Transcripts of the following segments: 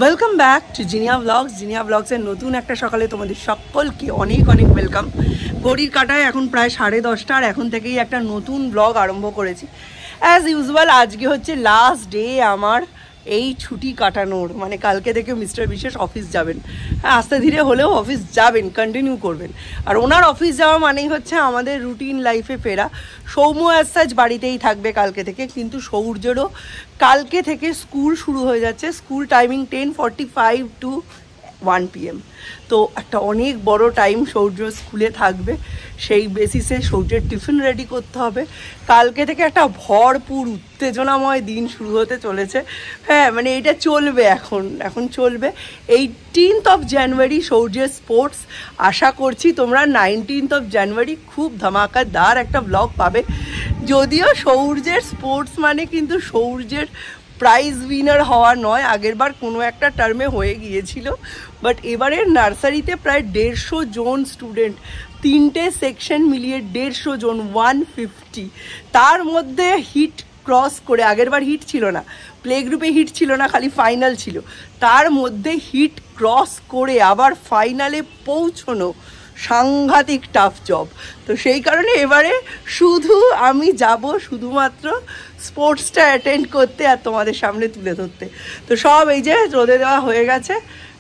Welcome back to Zinnia blogs. Zinnia ব্লগসের নতুন একটা সকালে তোমাদের সকলকে অনেক অনেক ওয়েলকাম। ঘড়ির কাঁটায় এখন প্রায় 10:30 আর এখন থেকেই একটা নতুন ব্লগ আরম্ভ করেছি। অ্যাজ ইউজুয়াল আজকে হচ্ছে লাস্ট ডে আমার এই ছুটি কাটানোর, মানে কালকে থেকে মিস্টার বিশেষ অফিস যাবেন। হ্যাঁ, আস্তে ধীরে হলেও অফিস যাবেন, কন্টিনিউ করবেন। আর ওনার অফিস যাওয়া মানেই হচ্ছে আমাদের রুটিন লাইফে ফেরা। সৌম্য অ্যাজ সাচ বাড়িতেই থাকবে কালকে থেকে, কিন্তু সৌর্যেরও কালকে থেকে স্কুল শুরু হয়ে যাচ্ছে। School timing 10:45 to 1 PM। তো একটা অনেক বড় টাইম সৌর্য স্কুলে থাকবে। সেই বেসিসে সৌর্যের টিফিন রেডি করতে হবে। কালকে থেকে একটা ভরপুর উত্তেজনাময় দিন শুরু হতে চলেছে। হ্যাঁ, মানে এটা চলবে এখন চলবে। 18th জানুয়ারি সৌর্যের স্পোর্টস। আশা করছি তোমরা 19th জানুয়ারি খুব ধামাকাদার একটা ব্লগ পাবে। যদিও সৌর্যের স্পোর্টস মানে কিন্তু সৌর্যের প্রাইজ উইনার হওয়া নয়, আগেরবার কোনো একটা টার্মে হয়ে গিয়েছিল, বাট এবারের নার্সারিতে প্রায় 150 জন স্টুডেন্ট, 3টে সেকশন মিলিয়ে 150 জন, 150। তার মধ্যে হিট ক্রস করে, আগেরবার হিট ছিল না, প্লে গ্রুপে হিট ছিল না, খালি ফাইনাল ছিল, তার মধ্যে হিট ক্রস করে আবার ফাইনালে পৌঁছনো সাংঘাতিক টাফ জব। তো সেই কারণে এবারে শুধু আমি যাব শুধুমাত্র স্পোর্টসটা অ্যাটেন্ড করতে আর তোমাদের সামনে তুলে ধরতে। তো সব এই যে রোদে দেওয়া হয়ে গেছে।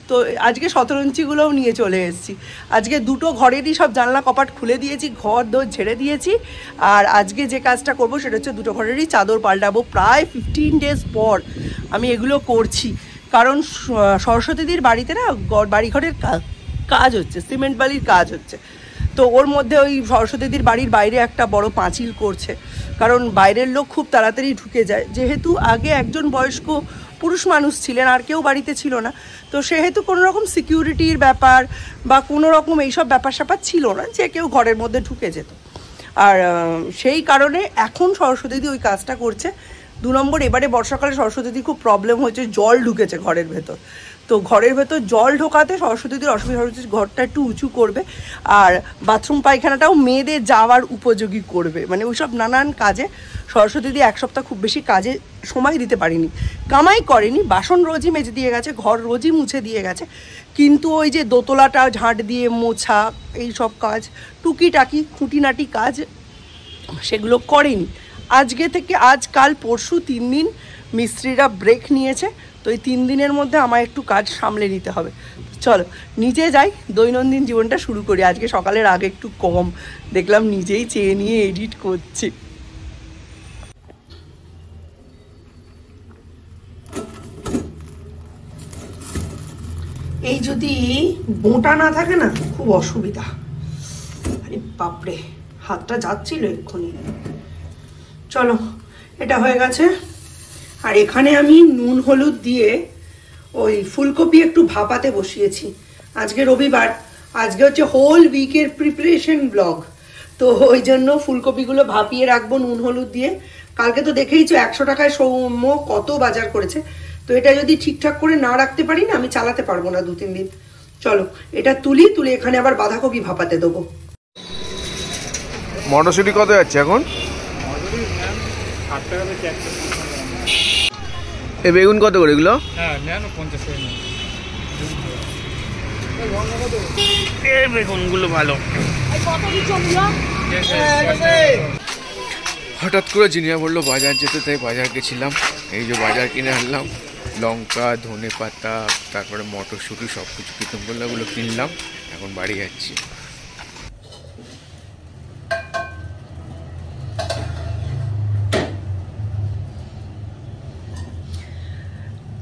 তো আজকে শতরঞ্চিগুলোও নিয়ে চলে এসেছি। আজকে দুটো ঘরেরই সব জানলা কপাট খুলে দিয়েছি, ঘর দোর ঝেড়ে দিয়েছি। আর আজকে যে কাজটা করব সেটা হচ্ছে দুটো ঘরেরই চাদর পাল্টাবো। প্রায় 15 ডেজ পর আমি এগুলো করছি, কারণ সরস্বতীদির বাড়িতে না বাড়িঘরের কাজ হচ্ছে, সিমেন্ট বালির কাজ হচ্ছে। তো ওর মধ্যে ওই সরস্বতীদির বাড়ির বাইরে একটা বড় পাঁচিল করছে, কারণ বাইরের লোক খুব তাড়াতাড়ি ঢুকে যায়। যেহেতু আগে একজন বয়স্ক পুরুষ মানুষ ছিলেন, আর কেউ বাড়িতে ছিল না, তো সেহেতু কোনো রকম সিকিউরিটির ব্যাপার বা কোনো রকম এইসব ব্যাপার স্যাপার ছিল না যে কেউ ঘরের মধ্যে ঢুকে যেত। আর সেই কারণে এখন সরস্বতীদি ওই কাজটা করছে। 2 নম্বর, এবারে বর্ষাকালে সরস্বতীদি খুব প্রবলেম হয়েছে, জল ঢুকেছে ঘরের ভেতর। তো ঘরের ভেতর জল ঢোকাতে সরস্বতীদির অসুবিধা হচ্ছে, ঘরটা একটু উঁচু করবে আর বাথরুম পায়খানাটাও মেয়েদের যাওয়ার উপযোগী করবে। মানে ওইসব নানান কাজে সরস্বতীদি 1 সপ্তাহ খুব বেশি কাজে সময় দিতে পারিনি, কামাই করেনি। বাসন রোজই মেজে দিয়ে গেছে, ঘর রোজই মুছে দিয়ে গেছে, কিন্তু ওই যে দোতলাটা ঝাঁট দিয়ে মোছা, এই সব কাজ টুকিটাকি খুঁটিনাটি কাজ সেগুলো করেনি। আজকে থেকে আজ কাল পরশু 3 দিন মিস্ত্রিরা ব্রেক নিয়েছে। তো এই 3 দিনের মধ্যে আমার একটু কাজ সামলে নিতে হবে। চলো নিচে যাই, দৈনন্দিন জীবনটা শুরু করি। আজকে সকালের আগে একটু কম দেখলাম, নিজেই চেয়ে নিয়ে এডিট করছি। এই যদি বোঁটা না থাকে না, খুব অসুবিধা। আরে বাপরে, হাতটা যাচ্ছিল এক্ষুনি। চলো, এটা হয়ে গেছে। আর এখানে আমি নুন হলুদ দিয়ে ওই ফুলকপি একটু ভাপাতে বসিয়েছি। আজকে রবিবার, আজকে হচ্ছে হোল উইকের প্রিপারেশন ব্লগ। তো ওই জন্য ফুলকপিগুলো ভাপিয়ে রাখবো নুন হলুদ দিয়ে। কালকে তো দেখেইছো 100 টাকায় সৌম্য কত বাজার করেছে। তো এটা যদি ঠিকঠাক করে না রাখতে পারি না, আমি চালাতে পারবো না 2-3 দিন। চলো এটা তুলে এখানে আবার বাঁধাকপি ভাপাতে দেবো। মটরশুঁটি কত যাচ্ছে এখন? এ বেগুন কত করে এগুলো? বেগুনগুলো ভালো। হঠাৎ করে জিনিয়া বললো বাজার যেতে, তাই বাজার গেছিলাম। এই যে বাজার কিনে আনলাম, লঙ্কা, ধনে পাতা, তারপরে মটরশুঁটি, সব কিছু কিতমগুলো কিনলাম। এখন বাড়ি যাচ্ছি।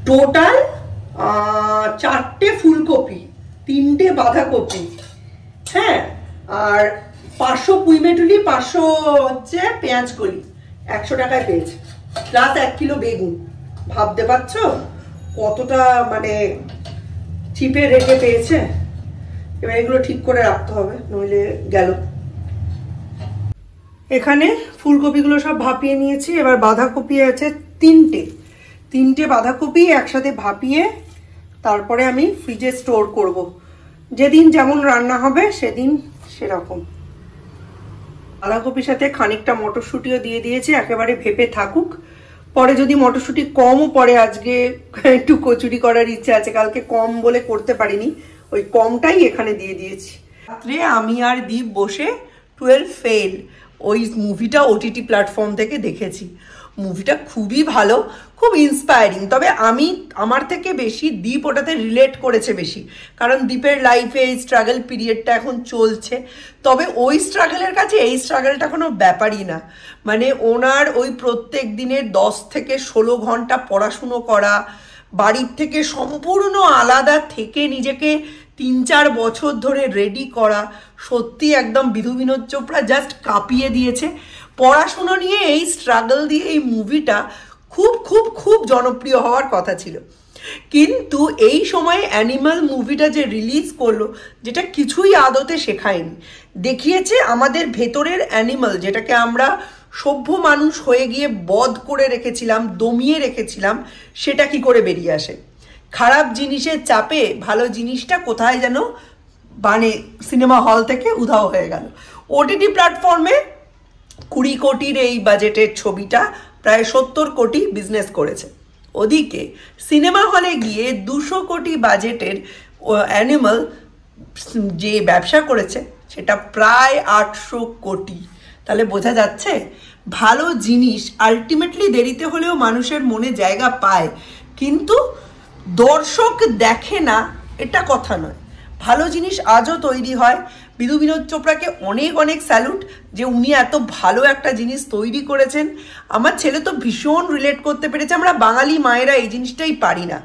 টোটাল 4টে ফুলকপি, 3টে বাঁধাকপি, হ্যাঁ, আর 500 পুঁইমেটুলি, 500 হচ্ছে পেঁয়াজ কলি, 100 টাকায় পেয়েছে, প্লাস 1 কিলো বেগুন। ভাবতে পারছো কতটা মানে চিপে রেটে পেয়েছে। এবার এগুলো ঠিক করে রাখতে হবে, নইলে গেল। এখানে ফুলকপিগুলো সব ভাপিয়ে নিয়েছি। এবার বাঁধাকপি আছে 3টে বাঁধাকপি একসাথে ভাপিয়ে তারপরে আমি ফ্রিজে স্টোর করব। যেদিন যেমন রান্না হবে সেদিন সেরকম। বাঁধাকপির সাথে খানিকটা মটরশুঁটিও দিয়ে দিয়েছি, একেবারে ভেপে থাকুক। পরে যদি মটরশুঁটি কমও পড়ে, আজকে একটু কচুরি করার ইচ্ছে আছে, কালকে কম বলে করতে পারিনি, ওই কমটাই এখানে দিয়ে দিয়েছি। রাত্রে আমি আর দীপ বসে 12 ফেল ওই মুভিটা ওটিটি প্ল্যাটফর্ম থেকে দেখেছি। মুভিটা খুবই ভালো, খুব ইন্সপায়ারিং। তবে আমার থেকে বেশি দীপ ওটাতে রিলেট করেছে বেশি, কারণ দীপের লাইফে এই স্ট্রাগল পিরিয়ডটা এখন চলছে। তবে ওই স্ট্রাগলের কাছে এই স্ট্রাগলটা কোনো ব্যাপারই না। মানে ওনার ওই প্রত্যেক দিনের 10 থেকে 16 ঘন্টা পড়াশুনো করা, বাড়ির থেকে সম্পূর্ণ আলাদা থেকে নিজেকে 3-4 বছর ধরে রেডি করা, সত্যি একদম বিধু বিনোদ চোপড়া জাস্ট কাঁপিয়ে দিয়েছে। পড়াশুনো নিয়ে এই স্ট্রাগল দিয়ে এই মুভিটা খুব খুব খুব জনপ্রিয় হওয়ার কথা ছিল। কিন্তু এই সময়ে অ্যানিমাল মুভিটা যে রিলিজ করলো, যেটা কিছুই আদতে শেখায়নি, দেখিয়েছে আমাদের ভেতরের অ্যানিমাল, যেটাকে আমরা সভ্য মানুষ হয়ে গিয়ে বধ করে রেখেছিলাম, দমিয়ে রেখেছিলাম, সেটা কি করে বেরিয়ে আসে। খারাপ জিনিসের চাপে ভালো জিনিসটা কোথায় যেন মানে সিনেমা হল থেকে উধাও হয়ে গেল। ওটিটি প্ল্যাটফর্মে 20 কোটির এই বাজেটের ছবিটা প্রায় 70 কোটি বিজনেস করেছে। ওদিকে সিনেমা হলে গিয়ে 200 কোটি বাজেটের অ্যানিমাল যে ব্যবসা করেছে সেটা প্রায় 800 কোটি। তাহলে বোঝা যাচ্ছে ভালো জিনিস আলটিমেটলি দেরিতে হলেও মানুষের মনে জায়গা পায়, কিন্তু দর্শক দেখে না এটা কথা নয়। ভালো জিনিস আজও তৈরি হয়। বিধু বিনোদ চোপড়াকে অনেক অনেক স্যালুট যে উনি এত ভালো একটা জিনিস তৈরি করেছেন। আমার ছেলে তো ভীষণ রিলেট করতে পেরেছে। আমরা বাঙালি মায়েরা এই জিনিসটাই পারি না,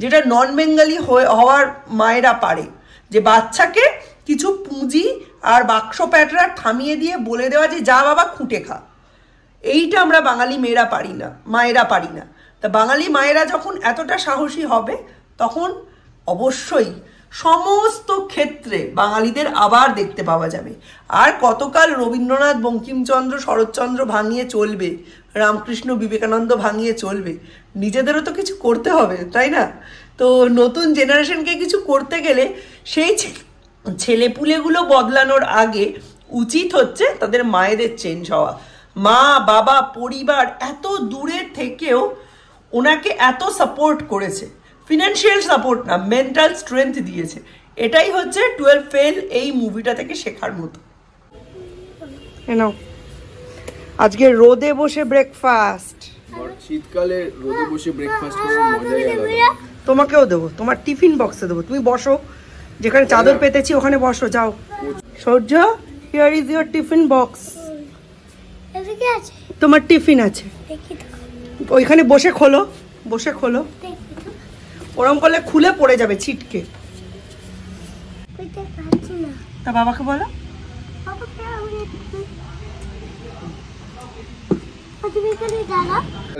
যেটা নন বেঙ্গলি হওয়ার মায়েরা পারে, যে বাচ্চাকে কিছু পুঁজি আর বাক্স প্যাটরা থামিয়ে দিয়ে বলে দেওয়া যে যা বাবা খুঁটে খা। এইটা আমরা বাঙালি মেয়েরা পারি না, মায়েরা পারি না। তা বাঙালি মায়েরা যখন এতটা সাহসী হবে, তখন অবশ্যই সমস্ত ক্ষেত্রে বাঙালিদের আবার দেখতে পাওয়া যাবে। আর কতকাল রবীন্দ্রনাথ, বঙ্কিমচন্দ্র, শরৎচন্দ্র ভাঙিয়ে চলবে, রামকৃষ্ণ বিবেকানন্দ ভাঙিয়ে চলবে? নিজেদেরও তো কিছু করতে হবে, তাই না? তো নতুন জেনারেশনকে কিছু করতে গেলে সেই ছেলেপুলেগুলো বদলানোর আগে উচিত হচ্ছে তাদের মায়েদের চেঞ্জ হওয়া। মা বাবা পরিবার এত দূরের থেকেও ওনাকে এত সাপোর্ট করেছে, ফিনান্সিয়াল সাপোর্ট না, মেন্টাল স্ট্রেংথ দিয়েছে। এটাই হচ্ছে 12 ফেল এই মুভিটা থেকে শেখার মতো। নাও আজকে রোদে বসে ব্রেকফাস্ট, শীতকালে রোদে বসে ব্রেকফাস্ট করার মজাই আলাদা। তোমাকেও দেবো, তোমার টিফিন বক্সে দেবো, তুমি বসো, যেখানে চাদর পেতেছি ওখানে বসো, যাও। Surya, here is your tiffin box. তোমার টিফিন আছে ওইখানে, বসে খোলো, বসে খোলো। ওরম করলে খুলে পড়ে যাবে ছিটকে। তা বাবাকে বলো।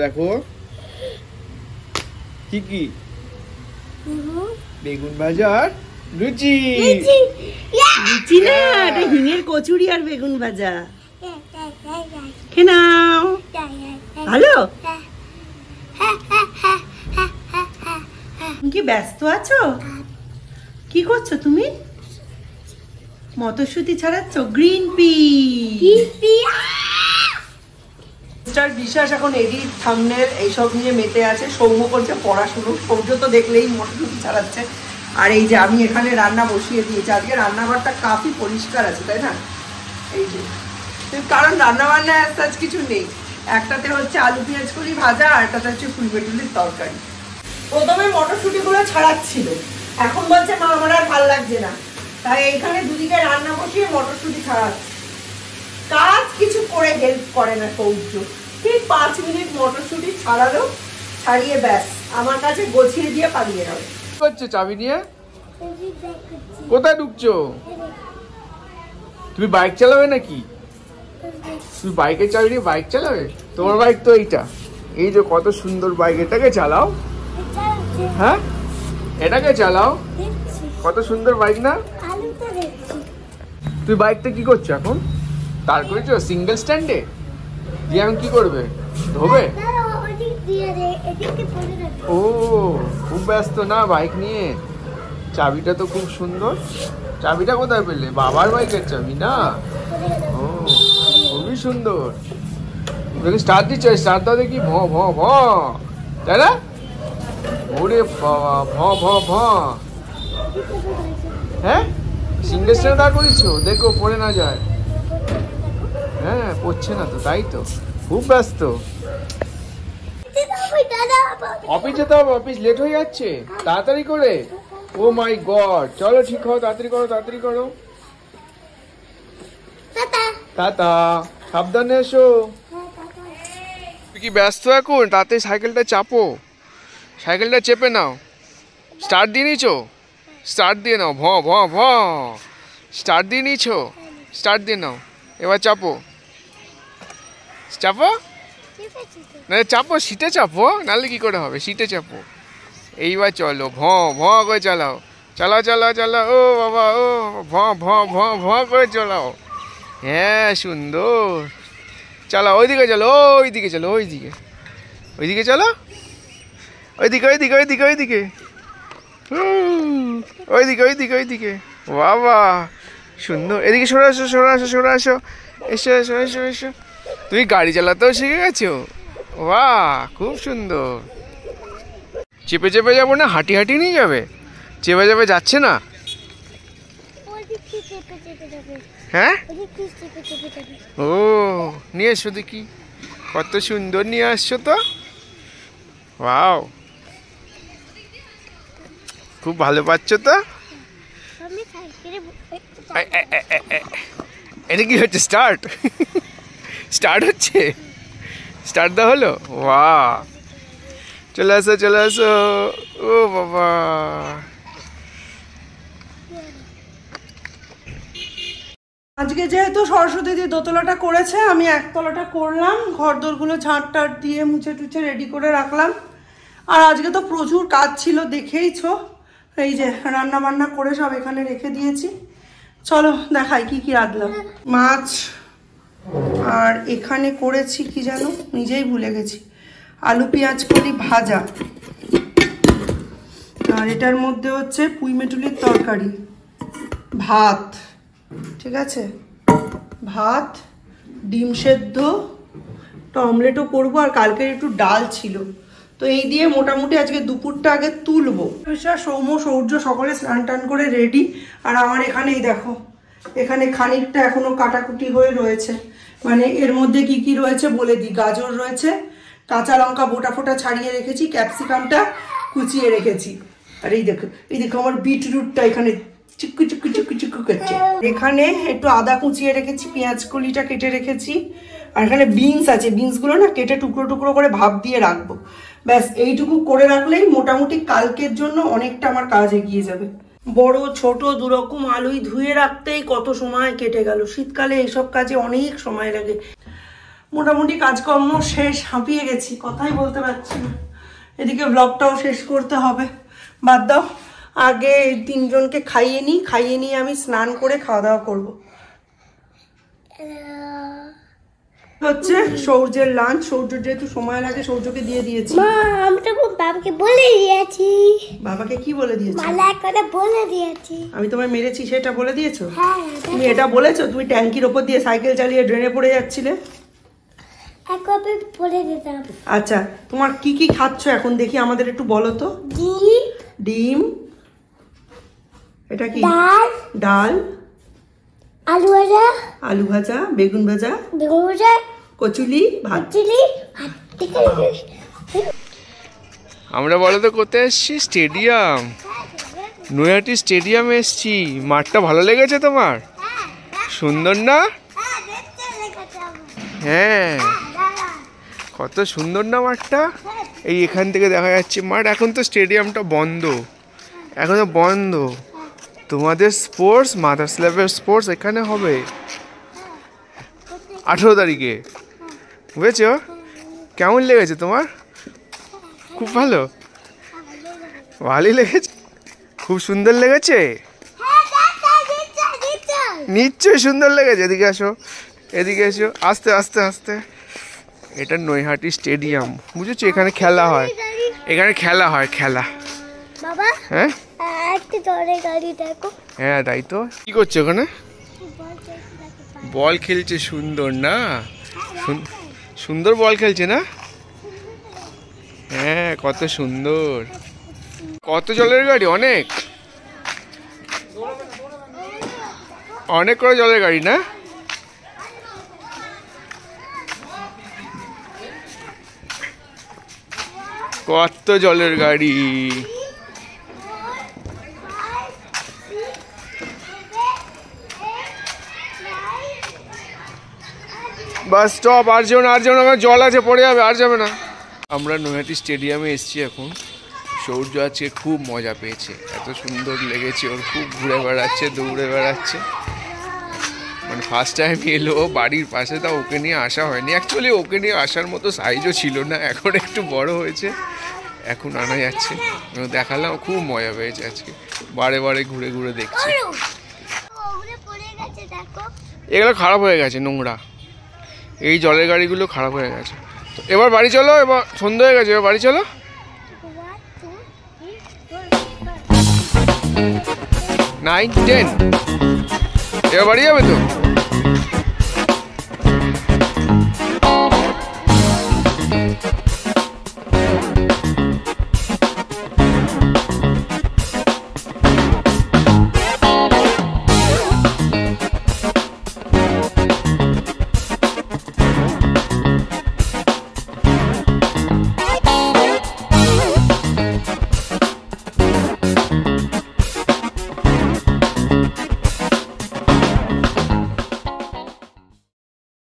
দেখো কি কি, বেগুন ভাজা আর লুচি। লুচি না, এটা হিঙের কচুরি আর বেগুন ভাজা। খেয়ে নাও, ভালো। কি ব্যস্ত আছো? কি করছো তুমি? মটরশুঁটি ছাড়াচ্ছ? Green pea. মিস্টার বিশ্বাস এখন এডিট, থাম্বনেল এইসব নিয়ে মেতে আছে। সৌম্য করছে পড়াশুনো। সৌর্য তো দেখলেই মটরশুঁটি ছাড়াচ্ছে। আর এই যে আমি এখানে রান্না বসিয়ে দিয়েছি। আজকে রান্নাঘরটা কাফি পরিষ্কার আছে, তাই না? এই যে, কারণ রান্না বান্না আজ কিছু নেই। একটাতে হচ্ছে আলু পেঁয়াজ করি ভাজা, আর একটাতে হচ্ছে ফুলবেটুলির তরকারি। প্রথমে মটরশুঁটিগুলো ছাড়াচ্ছিল, এখন বলছে মা আমার আর ভালো লাগছে না, তাই এইখানে দুদিকে রান্না বসিয়ে মটরশুঁটি ছাড়াচ্ছে। কাজ কিছু করে হেল্প করে না সৌর্য। ঠিক 5 মিনিট মটরশুঁটি ছাড়ালো, ছাড়িয়ে ব্যাস আমার কাছে গোছিয়ে দিয়ে পালিয়ে যাবে। কি করছো চাবি নিয়ে? কোথায় ঢুকছো? তুমি বাইক চালাবে নাকি? তুমি বাইকের চাবি নিয়ে বাইক চালাবে? তোমার বাইক তো এইটা, এই যে কত সুন্দর বাইক, এটাকে চালাও। হ্যাঁ, এটাকে চালাও, কত সুন্দর বাইক না? তুই বাইকটা কি করছো এখন? দাঁড় করেছো সিঙ্গেল স্ট্যান্ডে? দিয়ে এখন কি করবে? ধোবে? ও খুব ব্যস্ত না বাইক নিয়ে। চাবিটা তো খুব সুন্দর। চাবিটা কোথায় পেলে? বাবার বাইকের চাবি না? ও খুবই সুন্দর। স্টার দিচ্ছ, স্টার দাও দেখি, ভ ভ ভ, তাই না? ওরে বাবা, ভ ভ ভ। হ্যাঁ, সিঙ্গেল স্ট্যান্ড দাঁড় করিয়েছো, দেখো পড়ে না যায়। হ্যাঁ, পড়ছে না তো, তাই তো, খুব ব্যস্ত। অফিস যেতে হবে, অফিস লেট হয়ে যাচ্ছে, তাড়াতাড়ি করে। ও মাই গড, চলো ঠিক হও, তাড়াতাড়ি করো, তাড়াতাড়ি করো। টাটা, সাবধানে এসো। তুই কি ব্যস্ত এখন? তাতে সাইকেলটা চাপো, সাইকেলটা চেপে নাও। স্টার্ট দিয়ে নিছো, স্টার্ট দিয়ে নাও, ভ ভ ভ। স্টার্ট দিয়ে নিছো, স্টার্ট দিয়ে নাও, এবার চাপো, চাপো না, চাপো, সিটে চাপো, নাহলে কি করে হবে, সিটে চাপো। এইবার চলো, ভ ভ করে চালাও, চালাও চালাও চালাও, ও বাবা, ও ভ ভ ভ ভ করে চালাও। হ্যাঁ, সুন্দর, চালাও। ওইদিকে চলো, ওইদিকে চলো, ওইদিকে, ওইদিকে চলো, ওইদিকে ওইদিকে ওইদিকে ওইদিকে ওইদিকে ওইদিকে ওইদিকে। বাবা সুন্দর, এদিকে সরে আসো, সরে আসো, সরে আসো, এসো এসো এসো এসো। তুমি গাড়ি চালাতেও শিখে গেছো, বাহ খুব সুন্দর। চেপে চেপে যাবো না, হাঁটি হাঁটি নিয়ে যাবে? চেপে চেপে যাচ্ছে না? হ্যাঁ, ও নিয়ে এসো দেখি, কত সুন্দর নিয়ে আসছো তো। ওয়াও, খুব ভালো পাচ্ছ তো। এটা কি হচ্ছে, স্টার্ট? স্টার্ট হচ্ছে, স্টার্ট দেওয়া হলো। ওয়াও, চলে আসো চলে আসো। ও বাবা, আজকে যেহেতু সরস্বতী দি দোতলাটা করেছে, আমি একতলাটা করলাম, ঘর দোরগুলো ঝাঁট টাট দিয়ে মুছে টুছে রেডি করে রাখলাম। আর আজকে তো প্রচুর কাজ ছিল, দেখেইছো। এই যে রান্না বান্না করে সব এখানে রেখে দিয়েছি। চলো দেখাই কি কি রাঁধলাম। মাছ, আর এখানে করেছি কি জানো, নিজেই ভুলে গেছি, আলু পেঁয়াজ কলি ভাজা। আর এটার মধ্যে হচ্ছে পুঁই মেটুলির তরকারি, ভাত, ঠিক আছে, ভাত, ডিম সেদ্ধ, একটা অমলেটও করবো, আর কালকের একটু ডাল ছিল। তো এই দিয়ে মোটামুটি আজকে দুপুরটা আগে তুলবো। সৌম্য সৌর্য সকলে স্নান টান করে রেডি। আর আমার এখানেই দেখো, এখানে খানিকটা এখনো কাটাকুটি হয়ে রয়েছে। মানে এর মধ্যে কি কি রয়েছে বলে দিই। গাজর রয়েছে, কাঁচা লঙ্কা বোটা ফোটা ছাড়িয়ে রেখেছি, ক্যাপসিকামটা কুচিয়ে রেখেছি। আর এই দেখো, এই দেখো আমার বিটরুটটা এখানে চিক্কু চিক্কু চিক্কু চিক্কু করছে। এখানে একটু আদা কুচিয়ে রেখেছি, পেঁয়াজ কলিটা কেটে রেখেছি। আর এখানে বিনস আছে, বিনসগুলো না কেটে টুকরো টুকরো করে ভাপ দিয়ে রাখবো। ব্যাস এইটুকু করে রাখলেই মোটামুটি কালকের জন্য অনেকটা আমার কাজ এগিয়ে যাবে। বড় ছোট দুরকম আলুই ধুয়ে রাখতেই কত সময় কেটে গেল। শীতকালে এইসব কাজে অনেক সময় লাগে। মোটামুটি কাজকর্ম শেষ, হাঁপিয়ে গেছি, কথাই বলতে পারছি না। এদিকে ব্লগটাও শেষ করতে হবে। বাদ দাও, আগে তিনজনকে খাইয়ে নিই, খাইয়ে নিয়ে আমি স্নান করে খাওয়া দাওয়া করবো। হচ্ছে সৌর্যের লাঞ্চ। সৌর্য যেহেতু সময় লাগে, সৌর্যকে দিয়ে দিয়েছি। আমি তো বাবাকে বলে দিয়েছি। বাবাকে কি বলে দিয়েছি? মালা করে বলে দিয়েছি। আমি তোমায় মেরেছি সেটা বলে দিয়েছো? হ্যাঁ। তুমি এটা বলেছো তুমি ট্যাঙ্কির ওপর দিয়ে সাইকেল চালিয়ে ড্রেনে পড়ে যাচ্ছিলে? একবার বলে দিতাম। আচ্ছা, তোমার কি কি খাচ্ছ এখন দেখি, আমাদের একটু বলো তো। ডিম, ডিম, এটা কি? ডাল, ডাল, আলু ভাজা, আলু ভাজা, বেগুন ভাজা, বেগুন ভাজা, কচুলি, ভাত। চিলি, আমরা বলো তো কোথায় এসছি? স্টেডিয়াম, নৈহাটি স্টেডিয়ামে এসছি। মাঠটা ভালো লেগেছে তোমার? সুন্দর না? হ্যাঁ, কত সুন্দর না মাঠটা। এই এখান থেকে দেখা যাচ্ছে মাঠ। এখন তো স্টেডিয়ামটা বন্ধ, এখনো বন্ধ। তোমাদের স্পোর্টস, মাদার্স ল্যাবের স্পোর্টস এখানে হবে 18 তারিখে, বুঝেছো? কেমন লেগেছে তোমার? খুব ভালো, ভালোই লেগেছে, খুব সুন্দর লেগেছে, নিশ্চয়ই সুন্দর লেগেছে। এদিকে আসো, এদিকে এসো, আস্তে আস্তে আস্তে। এটা নৈহাটি স্টেডিয়াম, বুঝেছো? এখানে খেলা হয়, এখানে খেলা হয়, খেলা। বাবা, হ্যাঁ একটা জলের গাড়ি দেখো। হ্যাঁ তাই তো। কি করছে ওখানে? বল খেলছে, সুন্দর না? সুন্দর বল খেলছে না? হ্যাঁ, কত সুন্দর। কত জলের গাড়ি, অনেক অনেক করে জলের গাড়ি না? কত জলের গাড়ি। বাস স্টপ, আর যেও না, আর যেও না, জল আছে পড়ে যাবে, আর যাবে না। আমরা নৈহাটি স্টেডিয়ামে এসেছি এখন। সৌর্য আজকে খুব মজা পেয়েছে, এত সুন্দর লেগেছে ওর, খুব ঘুরে বেড়াচ্ছে, দৌড়ে বেড়াচ্ছে। মানে ফার্স্ট টাইম এলো বাড়ির পাশে, তা ওকে নিয়ে আসা হয়নি। অ্যাকচুয়ালি ওকে নিয়ে আসার মতো সাইজও ছিল না, এখন একটু বড় হয়েছে, এখন আনা যাচ্ছে। দেখালাম, খুব মজা পেয়েছে আজকে, বারে বারে ঘুরে ঘুরে দেখছে। এগুলো খারাপ হয়ে গেছে, নোংরা, এই জলের গাড়িগুলো খারাপ হয়ে গেছে। তো এবার বাড়ি চলো, এবার সন্ধ্যা হয়ে গেছে, এবার বাড়ি চলো। 9, 10 এবার বাড়ি যাবে তো?